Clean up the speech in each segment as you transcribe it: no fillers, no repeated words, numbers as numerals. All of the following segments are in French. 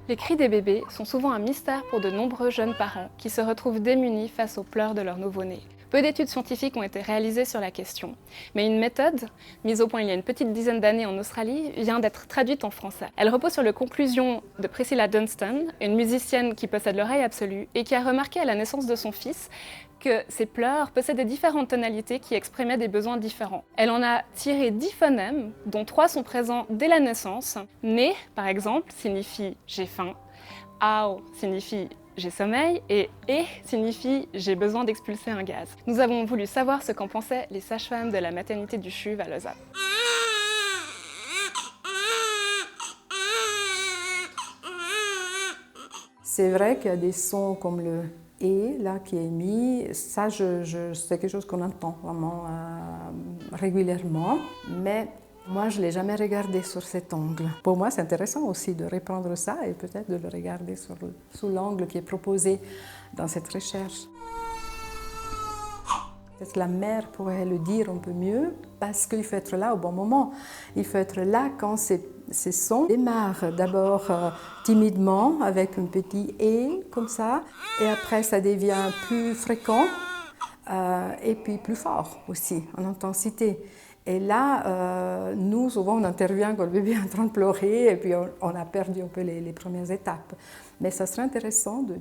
Les cris des bébés sont souvent un mystère pour de nombreux jeunes parents qui se retrouvent démunis face aux pleurs de leur nouveau-né. Peu d'études scientifiques ont été réalisées sur la question, mais une méthode, mise au point il y a une petite dizaine d'années en Australie, vient d'être traduite en français. Elle repose sur les conclusions de Priscilla Dunstan, une musicienne qui possède l'oreille absolue et qui a remarqué à la naissance de son fils que ses pleurs possédaient différentes tonalités qui exprimaient des besoins différents. Elle en a tiré 10 phonèmes, dont 3 sont présents dès la naissance. Né, par exemple, signifie « j'ai faim », Ao signifie j'ai sommeil et signifie j'ai besoin d'expulser un gaz. Nous avons voulu savoir ce qu'en pensaient les sages-femmes de la maternité du CHUV à Lausanne. C'est vrai qu'il y a des sons comme le « et » là, qui est émis. Ça, c'est quelque chose qu'on entend vraiment régulièrement. Mais moi, je ne l'ai jamais regardé sur cet angle. Pour moi, c'est intéressant aussi de reprendre ça et peut-être de le regarder sous l'angle qui est proposé dans cette recherche. Peut-être la mère pourrait le dire un peu mieux parce qu'il faut être là au bon moment. Il faut être là quand ces sons démarrent d'abord timidement avec un petit « et » comme ça et après ça devient plus fréquent et puis plus fort aussi en intensité. Et là, nous, souvent, on intervient quand le bébé est en train de pleurer et puis on a perdu un peu les premières étapes. Mais ça serait intéressant de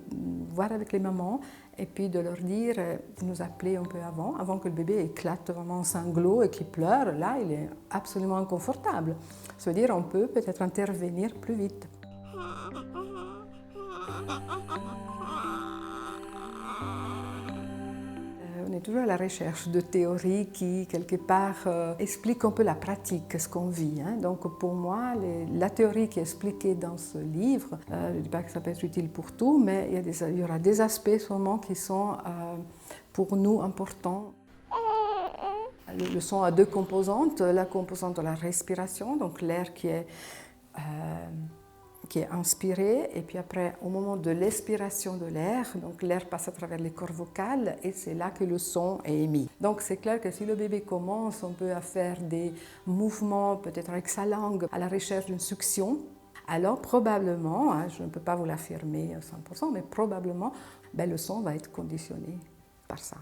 voir avec les mamans et puis de leur dire, de nous appeler un peu avant que le bébé éclate vraiment en sanglots et qu'il pleure. Là, il est absolument inconfortable. Ça veut dire qu'on peut peut-être intervenir plus vite. On est toujours à la recherche de théories qui, quelque part, expliquent un peu la pratique, ce qu'on vit. Donc, pour moi, la théorie qui est expliquée dans ce livre, je ne dis pas que ça peut être utile pour tout, mais il y aura des aspects sûrement qui sont, pour nous, importants. Le son a deux composantes. La composante de la respiration, donc l'air qui est inspiré, et puis après, au moment de l'expiration de l'air, donc l'air passe à travers les cordes vocales et c'est là que le son est émis. Donc c'est clair que si le bébé commence un peu à faire des mouvements, peut-être avec sa langue, à la recherche d'une succion, alors probablement, je ne peux pas vous l'affirmer à 100%, mais probablement, le son va être conditionné par ça.